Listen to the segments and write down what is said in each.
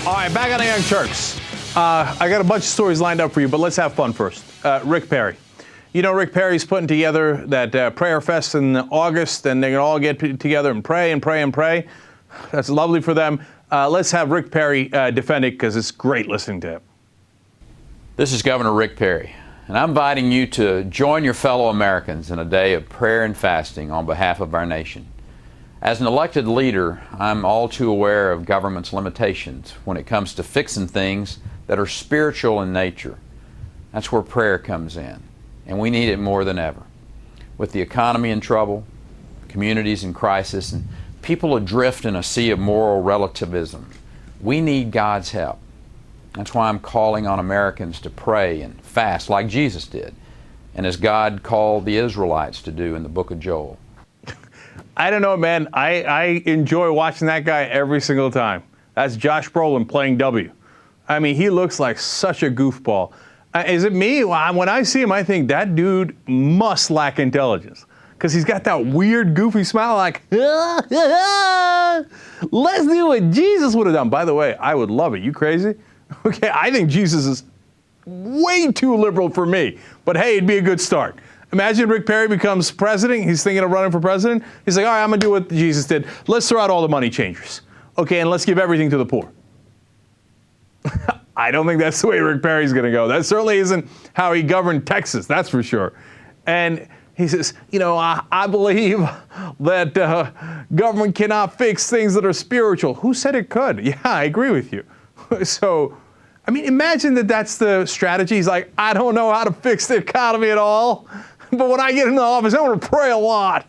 All right, back on the Young Turks. I got a bunch of stories lined up for you, but let's have fun first. Rick Perry. You know, Rick Perry's putting together that prayer fest in August, and they're going to all get together and pray and pray and pray. That's lovely for them. Let's have Rick Perry defend it, because it's great listening to him. This is Governor Rick Perry, and I'm inviting you to join your fellow Americans in a day of prayer and fasting on behalf of our nation. As an elected leader, I'm all too aware of government's limitations when it comes to fixing things that are spiritual in nature. That's where prayer comes in, and we need it more than ever. With the economy in trouble, communities in crisis, and people adrift in a sea of moral relativism, we need God's help. That's why I'm calling on Americans to pray and fast like Jesus did, and as God called the Israelites to do in the book of Joel. I don't know, man. I enjoy watching that guy every single time. That's Josh Brolin playing W. I mean, he looks like such a goofball. Is it me? When I see him, I think that dude must lack intelligence, because he's got that weird, goofy smile like, let's do what Jesus would have done. By the way, I would love it. You crazy? Okay, I think Jesus is way too liberal for me, but hey, it'd be a good start. Imagine Rick Perry becomes president. He's thinking of running for president. He's like, all right, I'm going to do what Jesus did. Let's throw out all the money changers. Okay, and let's give everything to the poor. I don't think that's the way Rick Perry's going to go. That certainly isn't how he governed Texas, that's for sure. And he says, you know, I believe that government cannot fix things that are spiritual. Who said it could? Yeah, I agree with you. So, I mean, imagine that that's the strategy. He's like, I don't know how to fix the economy at all, but when I get in the office, I'm going to pray a lot.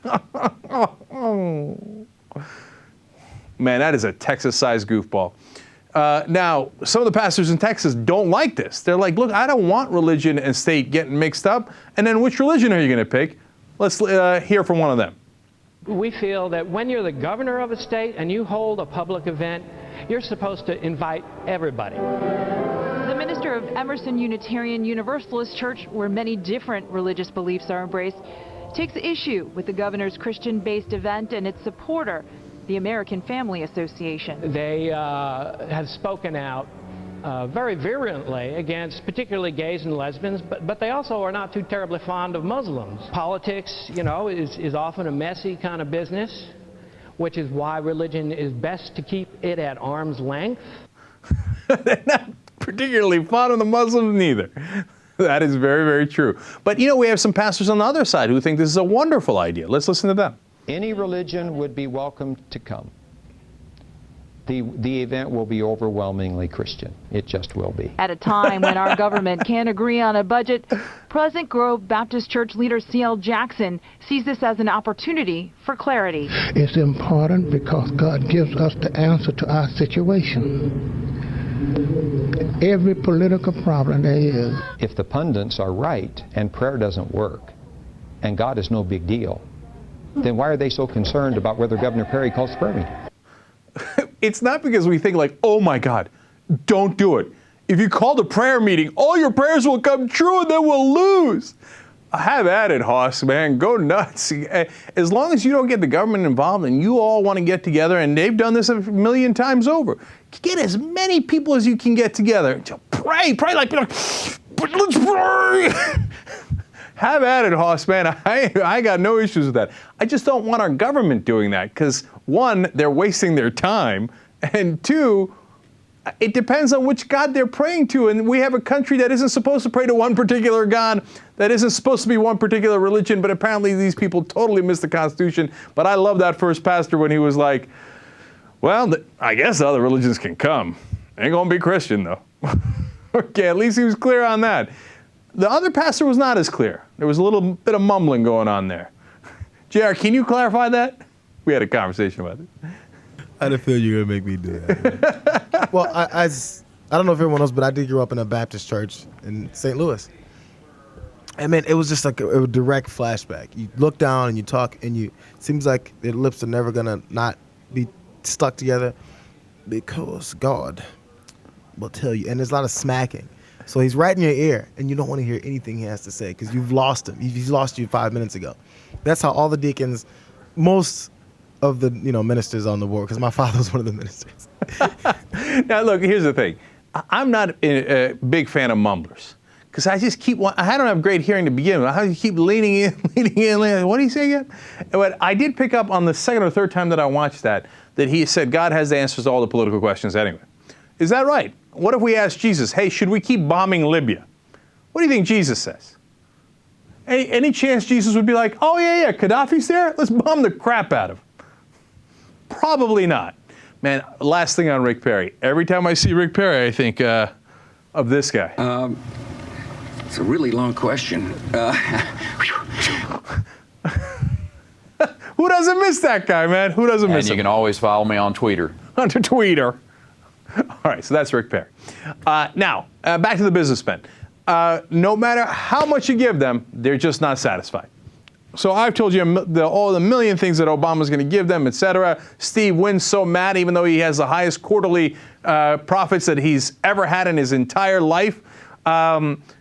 Man, that is a Texas-sized goofball. Now, some of the pastors in Texas don't like this. They're like, look, I don't want religion and state getting mixed up. And then which religion are you going to pick? Let's hear from one of them. We feel that when you're the governor of a state and you hold a public event, you're supposed to invite everybody. The minister of Emerson Unitarian Universalist Church, where many different religious beliefs are embraced, takes issue with the governor's Christian-based event and its supporter, the American Family Association. They have spoken out very virulently against particularly gays and lesbians, but they also are not too terribly fond of Muslims. Politics, you know, is often a messy kind of business, which is why religion is best to keep it at arm's length. They're not particularly fond of the Muslims neither. That is very, very true. But, you know, we have some pastors on the other side who think this is a wonderful idea. Let's listen to them. Any religion would be welcome to come. The event will be overwhelmingly Christian. It just will be. At a time when our government can't agree on a budget, Pleasant Grove Baptist Church leader C.L. Jackson sees this as an opportunity for clarity. It's important because God gives us the answer to our situation. Every political problem there is. If the pundits are right and prayer doesn't work and God is no big deal, then why are they so concerned about whether Governor Perry calls the prayer meeting? It's not because we think like, oh my God, don't do it. If you call the prayer meeting, all your prayers will come true and then we'll lose. Have at it, Hoss, man. Go nuts. As long as you don't get the government involved and you all want to get together, and they've done this a million times over, get as many people as you can get together. Pray like, let's pray. Have at it, Hoss, man. I got no issues with that. I just don't want our government doing that because, one, they're wasting their time, and two, it depends on which God they're praying to. And we have a country that isn't supposed to pray to one particular God, that isn't supposed to be one particular religion, but apparently these people totally miss the Constitution. But I love that first pastor when he was like, well, I guess other religions can come. Ain't gonna be Christian, though. Okay, at least he was clear on that. The other pastor was not as clear. There was a little bit of mumbling going on there. JR, can you clarify that? We had a conversation about it. I didn't feel you were going to make me do that. Well, I don't know if everyone knows, but I did grow up in a Baptist church in St. Louis. I mean, it was just like a direct flashback. You look down and you talk, and it seems like their lips are never going to not be stuck together because God will tell you. And there's a lot of smacking. So he's right in your ear, and you don't want to hear anything he has to say because you've lost him. He's lost you 5 minutes ago. That's how all the deacons, most of the ministers on the board, because my father was one of the ministers. Now, look, here's the thing. I'm not a big fan of mumblers because I just I don't have great hearing to begin with. I keep leaning in. What do you say again? But I did pick up on the second or third time that I watched that he said God has the answers to all the political questions anyway. Is that right? What if we asked Jesus, hey, should we keep bombing Libya? What do you think Jesus says? Any chance Jesus would be like, oh, yeah, Gaddafi's there? Let's bomb the crap out of him. Probably not. Man, last thing on Rick Perry. Every time I see Rick Perry, I think of this guy. It's a really long question. Who doesn't miss that guy, man? Who doesn't miss him? And you can always follow me on Twitter. On Twitter. All right, so that's Rick Perry. Now, back to the businessmen. No matter how much you give them, they're just not satisfied. So I've told you all the million things that Obama's going to give them, etc. Steve Wynn's so mad, even though he has the highest quarterly profits that he's ever had in his entire life.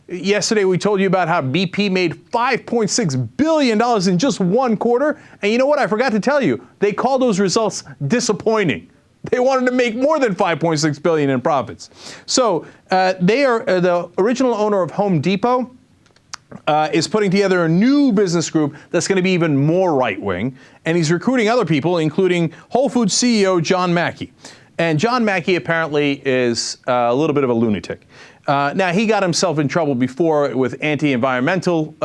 Yesterday we told you about how BP made $5.6 billion in just one quarter. And you know what? I forgot to tell you. They call those results disappointing. They wanted to make more than $5.6 billion in profits. So they are the original owner of Home Depot. Is putting together a new business group that's going to be even more right-wing, and he's recruiting other people, including Whole Foods CEO John Mackey. And John Mackey apparently is a little bit of a lunatic. Now, he got himself in trouble before with anti-environmental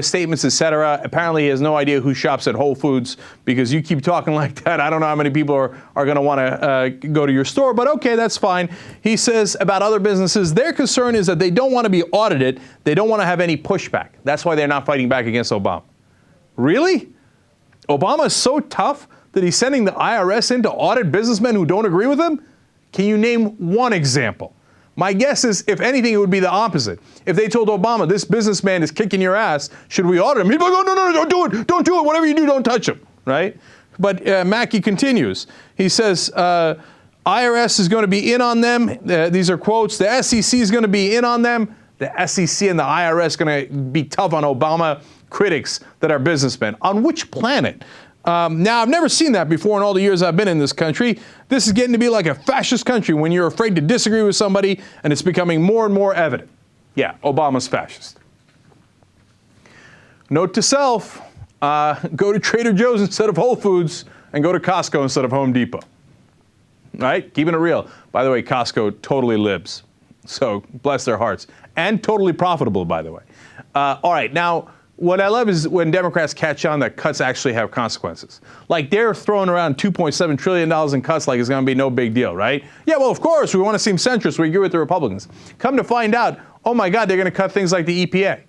statements, etc. Apparently, he has no idea who shops at Whole Foods because you keep talking like that. I don't know how many people are going to want to go to your store, but okay, that's fine. He says about other businesses, their concern is that they don't want to be audited. They don't want to have any pushback. That's why they're not fighting back against Obama. Really? Obama is so tough that he's sending the IRS in to audit businessmen who don't agree with him? Can you name one example? My guess is, if anything, it would be the opposite. If they told Obama, this businessman is kicking your ass, should we audit him? He'd be like, oh, no, don't do it. Don't do it. Whatever you do, don't touch him, right? But Mackey continues. He says, IRS is going to be in on them. These are quotes. The SEC is going to be in on them. The SEC and the IRS are going to be tough on Obama critics that are businessmen. On which planet? Now, I've never seen that before in all the years I've been in this country. This is getting to be like a fascist country when you're afraid to disagree with somebody, and it's becoming more and more evident. Yeah, Obama's fascist. Note to self, go to Trader Joe's instead of Whole Foods, and go to Costco instead of Home Depot. Right? Keeping it real. By the way, Costco totally libs. So bless their hearts. And totally profitable, by the way. All right, now, what I love is when Democrats catch on that cuts actually have consequences. Like they're throwing around $2.7 trillion in cuts like it's going to be no big deal, right? Yeah, well, of course, we want to seem centrist. We agree with the Republicans. Come to find out, oh my God, they're going to cut things like the EPA.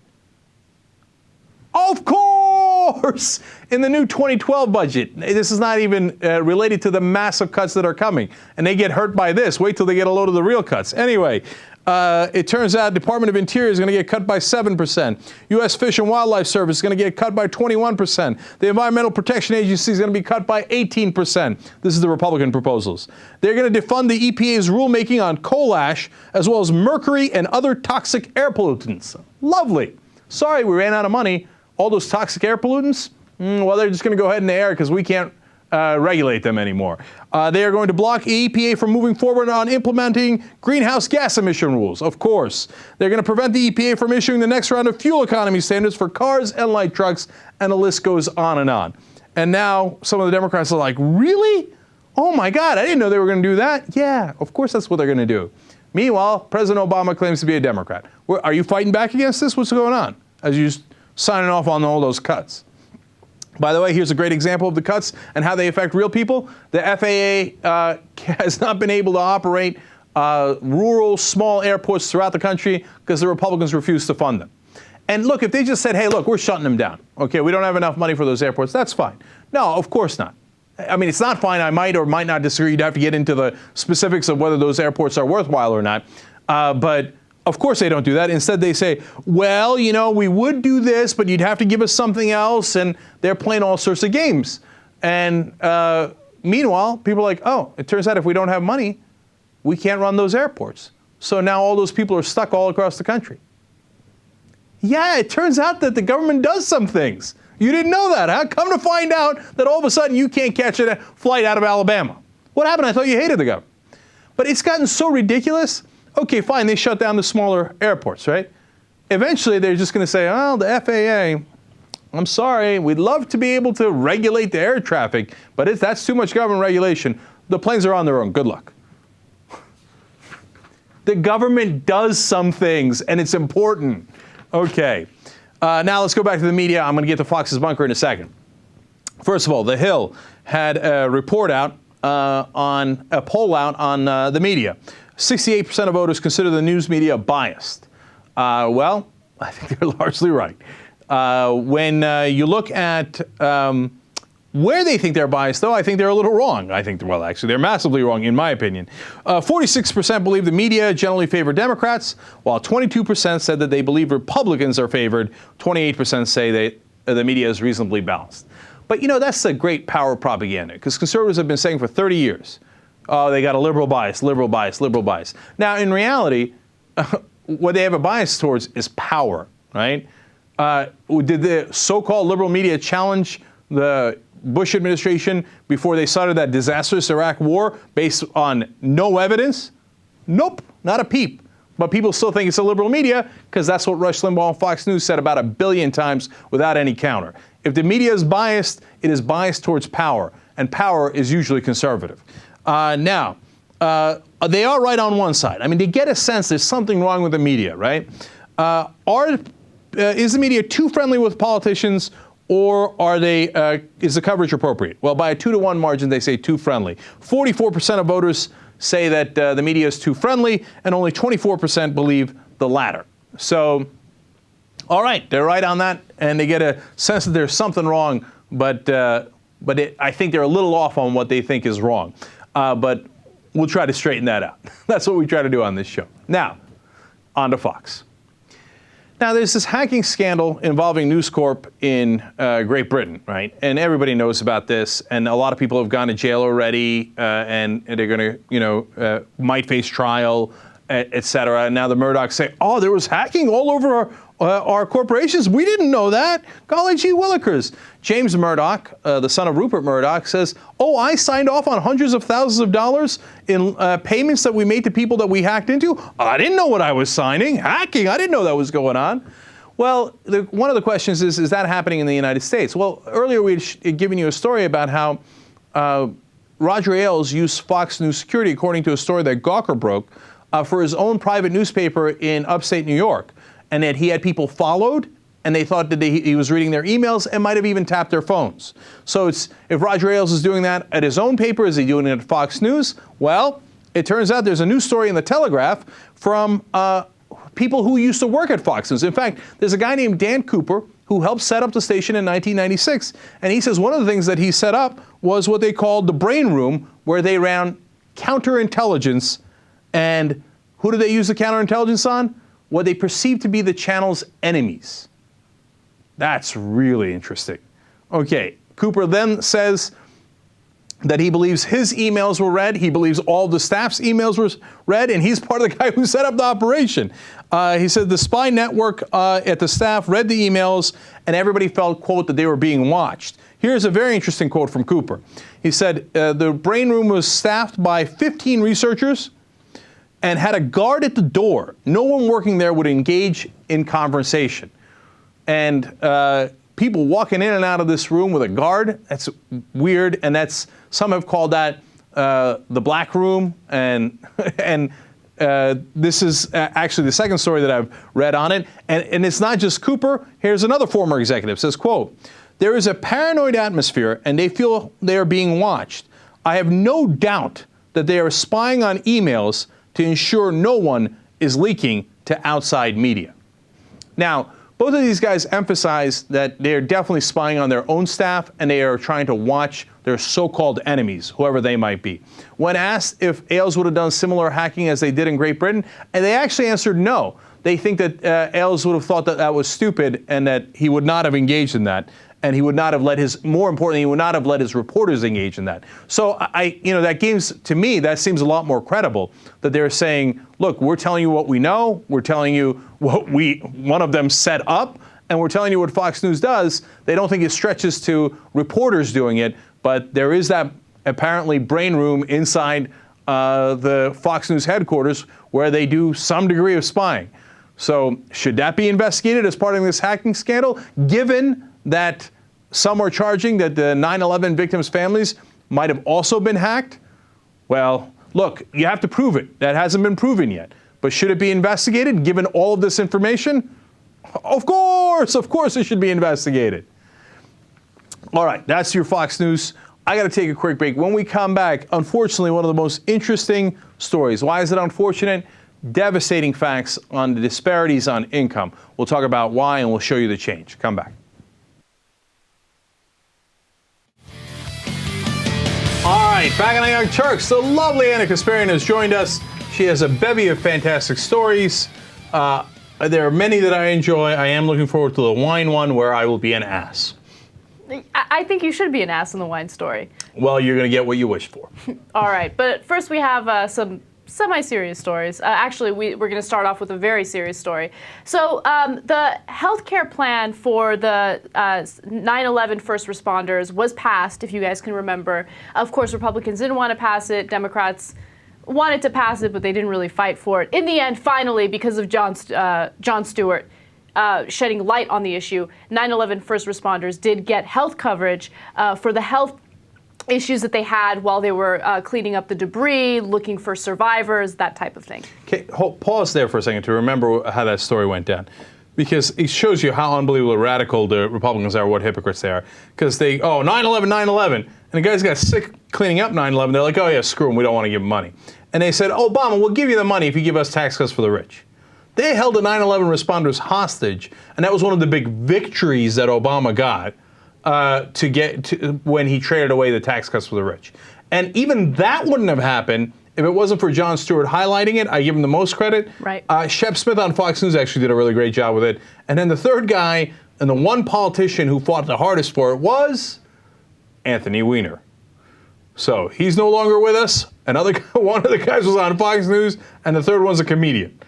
Of course! In the new 2012 budget, this is not even related to the massive cuts that are coming. And they get hurt by this. Wait till they get a load of the real cuts. Anyway, it turns out Department of Interior is going to get cut by 7%. U.S. Fish and Wildlife Service is going to get cut by 21%. The Environmental Protection Agency is going to be cut by 18%. This is the Republican proposals. They're going to defund the EPA's rulemaking on coal ash, as well as mercury and other toxic air pollutants. Lovely. Sorry, we ran out of money. All those toxic air pollutants, well, they're just going to go ahead in the air because we can't regulate them anymore. They are going to block EPA from moving forward on implementing greenhouse gas emission rules, of course. They're going to prevent the EPA from issuing the next round of fuel economy standards for cars and light trucks, and the list goes on and on. And now some of the Democrats are like, really? Oh my God, I didn't know they were going to do that. Yeah, of course that's what they're going to do. Meanwhile, President Obama claims to be a Democrat. Are you fighting back against this? What's going on? As you signing off on all those cuts. By the way, here's a great example of the cuts and how they affect real people. The FAA has not been able to operate rural, small airports throughout the country because the Republicans refuse to fund them. And look, if they just said, hey, look, we're shutting them down. Okay, we don't have enough money for those airports. That's fine. No, of course not. I mean, it's not fine. I might or might not disagree. You'd have to get into the specifics of whether those airports are worthwhile or not. But of course they don't do that. Instead, they say, well, you know, we would do this, but you'd have to give us something else. And they're playing all sorts of games. And meanwhile, people are like, oh, it turns out if we don't have money, we can't run those airports. So now all those people are stuck all across the country. Yeah, it turns out that the government does some things. You didn't know that, huh? Come to find out that all of a sudden you can't catch a flight out of Alabama. What happened? I thought you hated the government. But it's gotten so ridiculous. Okay, fine, they shut down the smaller airports, right? Eventually, they're just going to say, oh, the FAA, I'm sorry, we'd love to be able to regulate the air traffic, but if that's too much government regulation, the planes are on their own. Good luck. The government does some things, and it's important. Okay. Now let's go back to the media. I'm going to get to Fox's bunker in a second. First of all, The Hill had a report out on a poll out on the media. 68% of voters consider the news media biased. Well, I think they're largely right. When you look at where they think they're biased, though, I think they're a little wrong. I think, well, actually, they're massively wrong, in my opinion. 46% believe the media generally favor Democrats, while 22% said that they believe Republicans are favored. 28% say the media is reasonably balanced. But, you know, that's the great power of propaganda, because conservatives have been saying for 30 years, oh, they got a liberal bias, liberal bias, liberal bias. Now, in reality, what they have a bias towards is power, right? Did the so-called liberal media challenge the Bush administration before they started that disastrous Iraq war based on no evidence? Nope, not a peep. But people still think it's a liberal media because that's what Rush Limbaugh and Fox News said about 1 billion times without any counter. If the media is biased, it is biased towards power, and power is usually conservative. Now, they are right on one side. I mean, they get a sense there's something wrong with the media, right? Is the media too friendly with politicians, or is the coverage appropriate? Well, by a 2-to-1 margin, they say too friendly. 44% of voters say that the media is too friendly, and only 24% believe the latter. So, all right, they're right on that, and they get a sense that there's something wrong, but I think they're a little off on what they think is wrong. But we'll try to straighten that out. That's what we try to do on this show. Now, on to Fox. Now, there's this hacking scandal involving News Corp in Great Britain, right? And everybody knows about this, and a lot of people have gone to jail already, and they're going to, might face trial, et cetera. And now the Murdochs say, oh, there was hacking all over our corporations. We didn't know that. Golly gee willikers. James Murdoch, the son of Rupert Murdoch, says, oh, I signed off on hundreds of thousands of dollars in payments that we made to people that we hacked into. I didn't know what I was signing. Hacking, I didn't know that was going on. Well, one of the questions is that happening in the United States? Well, earlier we had given you a story about how Roger Ailes used Fox News security, according to a story that Gawker broke, for his own private newspaper in upstate New York, and that he had people followed, and they thought that he was reading their emails and might have even tapped their phones. So if Roger Ailes is doing that at his own paper, is he doing it at Fox News? Well, it turns out there's a news story in the Telegraph from people who used to work at Fox News. In fact, there's a guy named Dan Cooper who helped set up the station in 1996. And he says one of the things that he set up was what they called the brain room, where they ran counterintelligence. And who did they use the counterintelligence on? What they perceived to be the channel's enemies. That's really interesting. Okay, Cooper then says that he believes his emails were read. He believes all the staff's emails were read, and he's part of the guy who set up the operation. He said the spy network at the staff read the emails, and everybody felt, quote, that they were being watched. Here's a very interesting quote from Cooper. He said, the brain room was staffed by 15 researchers and had a guard at the door. No one working there would engage in conversation. And people walking in and out of this room with a guard, that's weird, and some have called that the black room, and this is actually the second story that I've read on it, and it's not just Cooper. Here's another former executive, says, quote, there is a paranoid atmosphere, and they feel they are being watched. I have no doubt that they are spying on emails to ensure no one is leaking to outside media. Now, both of these guys emphasize that they're definitely spying on their own staff, and they are trying to watch their so-called enemies, whoever they might be. When asked if Ailes would have done similar hacking as they did in Great Britain, and they actually answered no. They think that Ailes would have thought that that was stupid and that he would not have engaged in that. And he would not have let more importantly, he would not have let his reporters engage in that. So to me, that seems a lot more credible, that they're saying, look, we're telling you what we know, we're telling you what one of them set up, and we're telling you what Fox News does. They don't think it stretches to reporters doing it, but there is that apparently brain room inside the Fox News headquarters where they do some degree of spying. So should that be investigated as part of this hacking scandal, given that some are charging that the 9/11 victims' families might have also been hacked? Well, look, you have to prove it. That hasn't been proven yet. But should it be investigated, given all of this information? Of course it should be investigated. All right, that's your Fox News. I got to take a quick break. When we come back, unfortunately, one of the most interesting stories. Why is it unfortunate? Devastating facts on the disparities on income. We'll talk about why, and we'll show you the change. Come back. All right, back on the Young Turks. The lovely Anna Kasparian has joined us. She has a bevy of fantastic stories. There are many that I enjoy. I am looking forward to the wine one where I will be an ass. I think you should be an ass in the wine story. Well, you're going to get what you wish for. All right, but first we have some semi-serious stories. Actually, we're going to start off with a very serious story. So the healthcare plan for the 9/11 first responders was passed, if you guys can remember. Of course, Republicans didn't want to pass it. Democrats wanted to pass it, but they didn't really fight for it. In the end, finally, because of Jon Stewart shedding light on the issue, 9/11 first responders did get health coverage for the health issues that they had while they were cleaning up the debris, looking for survivors, that type of thing. Okay, pause there for a second to remember how that story went down. Because it shows you how unbelievably radical the Republicans are, what hypocrites they are. Because 9/11, 9/11. And the guys got sick cleaning up 9/11. They're like, oh yeah, screw them, we don't want to give them money. And they said, Obama, we'll give you the money if you give us tax cuts for the rich. They held the 9/11 responders hostage, and that was one of the big victories that Obama got when he traded away the tax cuts for the rich. And even that wouldn't have happened if it wasn't for Jon Stewart highlighting it. I give him the most credit. Right. Shep Smith on Fox News actually did a really great job with it. And then the third guy, and the one politician who fought the hardest for it, was Anthony Weiner. So he's no longer with us. One of the guys was on Fox News, and the third one's a comedian.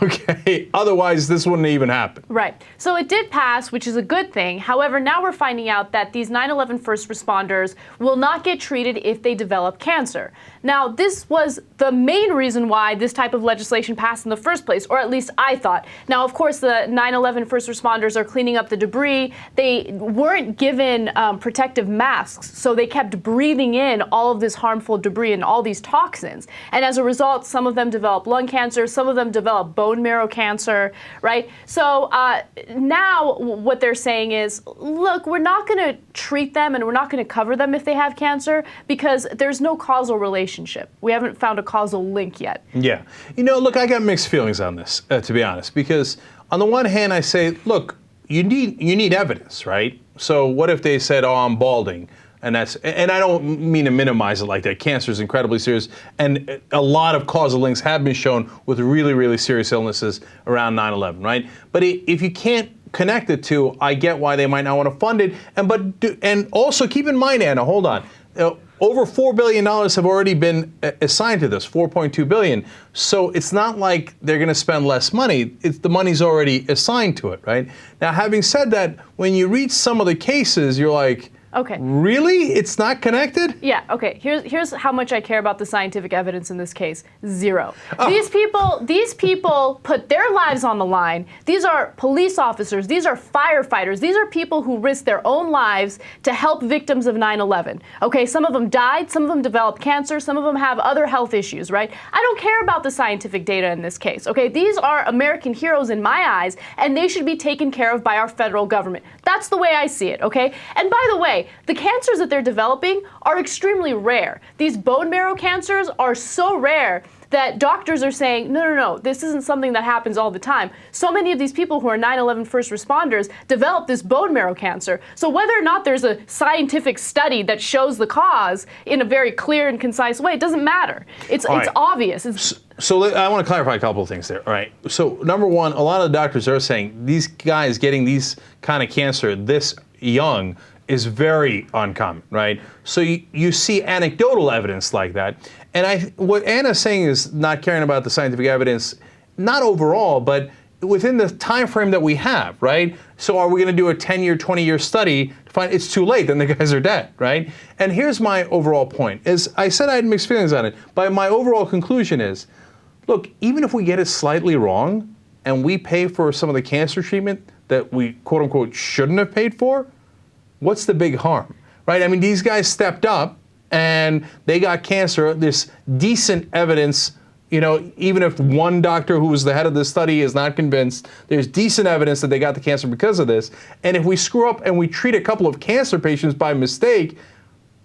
Okay, otherwise this wouldn't even happen. Right. So it did pass, which is a good thing. However, now we're finding out that these 9/11 first responders will not get treated if they develop cancer. Now, this was the main reason why this type of legislation passed in the first place, or at least I thought. Now, of course, the 9/11 first responders are cleaning up the debris. They weren't given protective masks, so they kept breathing in all of this harmful debris and all these toxins. And as a result, some of them developed lung cancer, some of them developed bone marrow cancer, right? So now what they're saying is, look, we're not going to treat them and we're not going to cover them if they have cancer because there's no causal relationship. We haven't found a causal link yet. Yeah. Look, I got mixed feelings on this, to be honest, because on the one hand, I say, look, you need evidence, right? So what if they said, oh, I'm balding? And I don't mean to minimize it like that. Cancer is incredibly serious, and a lot of causal links have been shown with really, really serious illnesses around 9/11, right? But if you can't connect it to, I get why they might not want to fund it. And also keep in mind, Anna, hold on. Over $4 billion have already been assigned to this, $4.2 billion. So it's not like they're going to spend less money. The money's already assigned to it, right? Now, having said that, when you read some of the cases, you're like, okay. Really? It's not connected? Yeah, okay. Here's how much I care about the scientific evidence in this case. Zero. Oh. These people put their lives on the line. These are police officers. These are firefighters. These are people who risk their own lives to help victims of 9/11. Okay, some of them died, some of them developed cancer, some of them have other health issues, right? I don't care about the scientific data in this case, okay? These are American heroes in my eyes, and they should be taken care of by our federal government. That's the way I see it, okay? And by the way, the cancers that they're developing are extremely rare. These bone marrow cancers are so rare that doctors are saying, no, this isn't something that happens all the time. So many of these people who are 9/11 first responders develop this bone marrow cancer. So whether or not there's a scientific study that shows the cause in a very clear and concise way, it doesn't matter. It's obvious. So I want to clarify a couple of things there. All right. So number one, a lot of the doctors are saying these guys getting these kind of cancer this young is very uncommon, right? So you see anecdotal evidence like that. And what Anna's saying is not caring about the scientific evidence, not overall, but within the time frame that we have, right? So are we going to do a 10-year, 20-year study to find it's too late, then the guys are dead, right? And here's my overall point. Is I said I had mixed feelings on it, but my overall conclusion is, look, even if we get it slightly wrong and we pay for some of the cancer treatment that we quote unquote shouldn't have paid for, what's the big harm, right? I mean, these guys stepped up and they got cancer. There's decent evidence, you know, even if one doctor who was the head of the study is not convinced, there's decent evidence that they got the cancer because of this. And if we screw up and we treat a couple of cancer patients by mistake,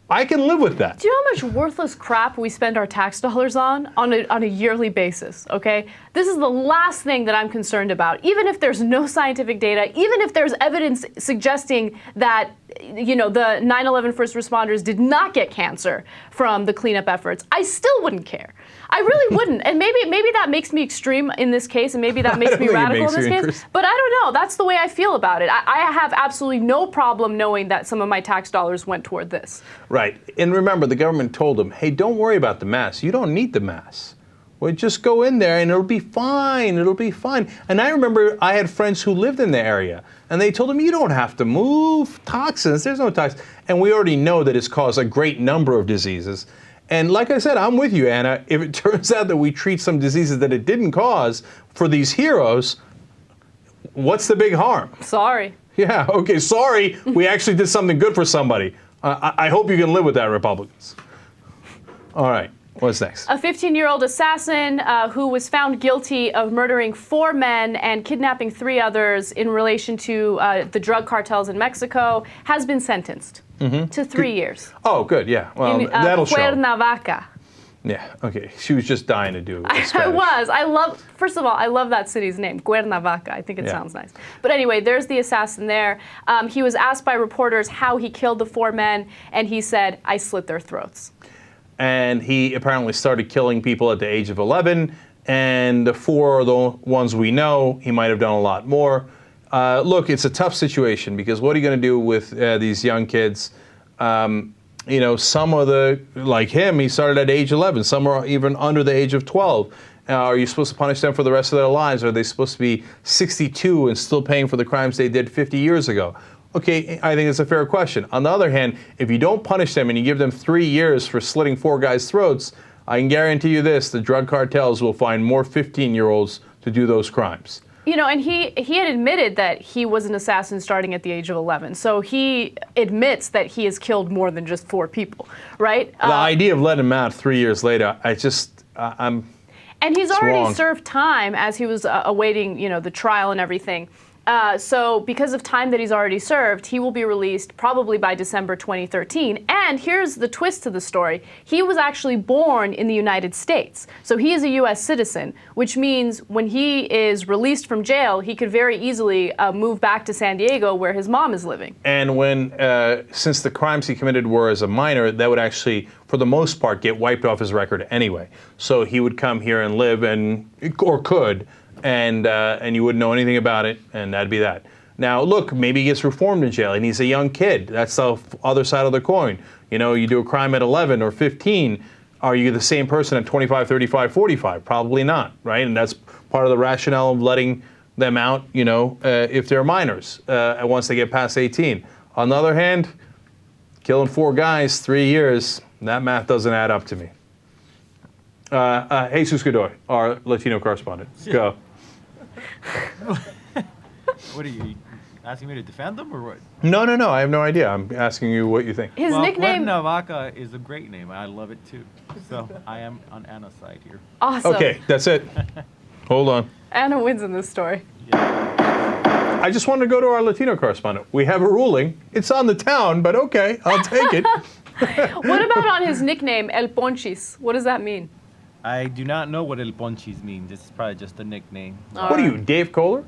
I can live with that. Do you know how much worthless crap we spend our tax dollars on a yearly basis, okay? This is the last thing that I'm concerned about. Even if there's no scientific data, even if there's evidence suggesting that, you know, the 9/11 first responders did not get cancer from the cleanup efforts, I still wouldn't care. I really wouldn't. And maybe that makes me extreme in this case, and maybe that makes me radical in this case. But I don't know. That's the way I feel about it. I have absolutely no problem knowing that some of my tax dollars went toward this. Right. And remember, the government told them, hey, don't worry about the mass. You don't need the mass. Well, just go in there and it'll be fine. It'll be fine. And I remember I had friends who lived in the area, and they told them, you don't have to move. Toxins, there's no toxins. And we already know that it's caused a great number of diseases. And like I said, I'm with you, Anna. If it turns out that we treat some diseases that it didn't cause for these heroes, what's the big harm? Sorry. Yeah, okay, sorry. We actually did something good for somebody. I hope you can live with that, Republicans. All right, what's next? A 15-year-old assassin who was found guilty of murdering 4 men and kidnapping 3 others in relation to the drug cartels in Mexico has been sentenced to 3 years. Oh, good, yeah. Well, that'll show. Cuernavaca. Yeah, okay. She was just dying to do it. I was. First of all, I love that city's name, Cuernavaca. I think it sounds nice. But anyway, there's the assassin there. He was asked by reporters how he killed the 4 men, and he said, I slit their throats. And he apparently started killing people at the age of 11, and the 4 are the ones we know. He might have done a lot more. Look, it's a tough situation because what are you going to do with these young kids? You know, some of like him, he started at age 11. Some are even under the age of 12. Are you supposed to punish them for the rest of their lives? Are they supposed to be 62 and still paying for the crimes they did 50 years ago? Okay, I think it's a fair question. On the other hand, if you don't punish them and you give them 3 years for slitting 4 guys' throats, I can guarantee you this, the drug cartels will find more 15-year-olds to do those crimes. You know, and he had admitted that he was an assassin starting at the age of 11. So he admits that he has killed more than just 4 people, right? The idea of letting him out 3 years later, I'm... And he's already wrong. served time as he was awaiting, you know, the trial and everything. So because of time that he's already served, he will be released probably by December 2013. And here's the twist to the story. He was actually born in the United States. So he is a U.S. citizen, which means when he is released from jail, he could very easily move back to San Diego where his mom is living. And when, since the crimes he committed were as a minor, that would actually, for the most part, get wiped off his record anyway. So he would come here and live or could, and you wouldn't know anything about it, and that'd be that. Now, look, maybe he gets reformed in jail, and he's a young kid. That's the other side of the coin. You know, you do a crime at 11 or 15, are you the same person at 25, 35, 45? Probably not, right? And that's part of the rationale of letting them out, you know, if they're minors, once they get past 18. On the other hand, killing 4 guys, 3 years, that math doesn't add up to me. Jesus Godoy, our Latino correspondent. Go. What are you asking me to defend them or what? No. I have no idea. I'm asking you what you think. His nickname... Cuernavaca is a great name. I love it too. So I am on Anna's side here. Awesome. Okay, that's it. Hold on. Anna wins in this story. I just wanted to go to our Latino correspondent. We have a ruling. It's on the town, but okay, I'll take it. What about on his nickname, El Ponchis? What does that mean? I do not know what El Ponchis means. This is probably just a nickname. What are you, Dave Kohler?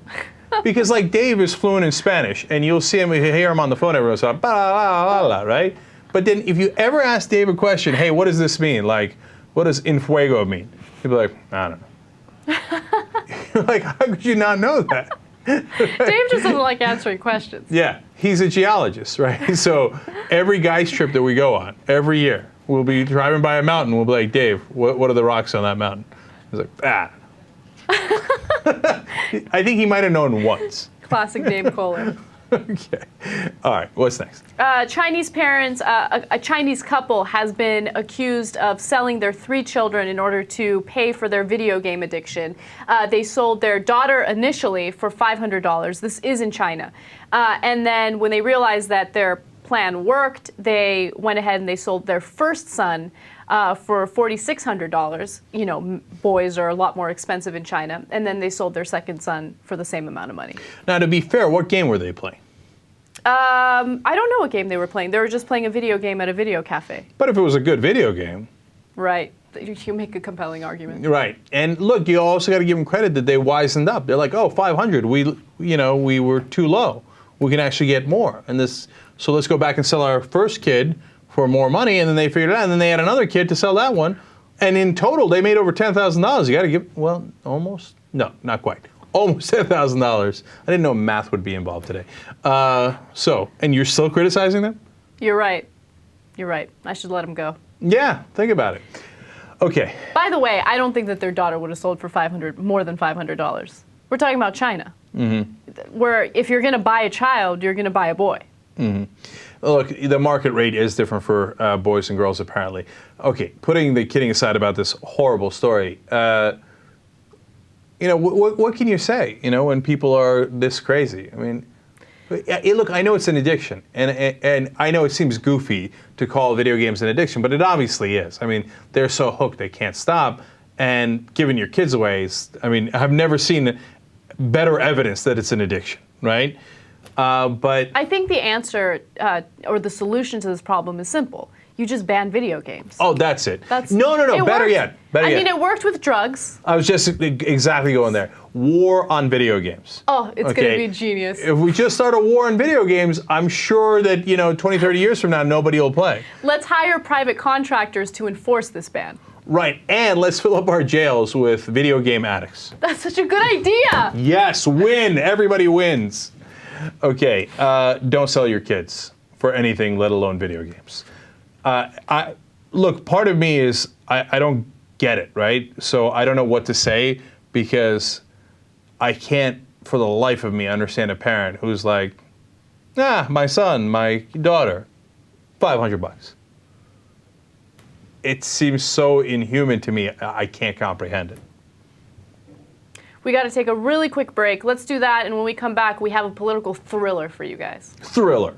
Because like Dave is fluent in Spanish, and you'll see him, you hear him on the phone, everyone's like, right? But then if you ever ask Dave a question, hey, what does this mean? Like, what does in fuego mean? He'll be like, I don't know. You're like, how could you not know that? Dave just doesn't like answering questions. Yeah, he's a geologist, right? So every guy's trip that we go on, every year, we'll be driving by a mountain, we'll be like, Dave, what are the rocks on that mountain? He's like, I think he might have known once. Classic Dave Kohler. Okay. All right. What's next? Chinese parents, a Chinese couple has been accused of selling their 3 children in order to pay for their video game addiction. They sold their daughter initially for $500. This is in China. And then when they realized that their plan worked, they went ahead and they sold their first son for $4,600. You know, boys are a lot more expensive in China. And then they sold their second son for the same amount of money. Now, to be fair, what game were they playing? I don't know what game they were playing. They were just playing a video game at a video cafe. But if it was a good video game. Right. You make a compelling argument. Right. And look, you also got to give them credit that they wisened up. They're like, oh, 500. We were too low. We can actually get more. And so let's go back and sell our first kid for more money. And then they figured it out. And then they had another kid to sell that one. And in total, they made over $10,000. You got to give, well, almost. No, not quite. Almost $10,000. I didn't know math would be involved today. And you're still criticizing them? You're right. You're right. I should let them go. Yeah, think about it. Okay. By the way, I don't think that their daughter would have sold for more than $500. We're talking about China, where if you're going to buy a child, you're going to buy a boy. Look, the market rate is different for boys and girls, apparently. Okay, putting the kidding aside about this horrible story, what can you say, when people are this crazy? I mean, look, I know it's an addiction, and I know it seems goofy to call video games an addiction, but it obviously is. I mean, they're so hooked they can't stop, and giving your kids away is, I've never seen better evidence that it's an addiction, right? But I think the answer or the solution to this problem is simple. You just ban video games. Oh, that's it. No. Better yet. It worked with drugs. I was just exactly going there. War on video games. Oh, it's going to be genius. If we just start a war on video games, I'm sure that, 20, 30 years from now, nobody will play. Let's hire private contractors to enforce this ban. Right, and let's fill up our jails with video game addicts. That's such a good idea. Yes, win. Everybody wins. Okay, don't sell your kids for anything, let alone video games. Look, part of me is I don't get it, right? So I don't know what to say because I can't, for the life of me, understand a parent who's like, my son, my daughter, $500. It seems so inhuman to me, I can't comprehend it. We got to take a really quick break. Let's do that, and when we come back, we have a political thriller for you guys. Thriller.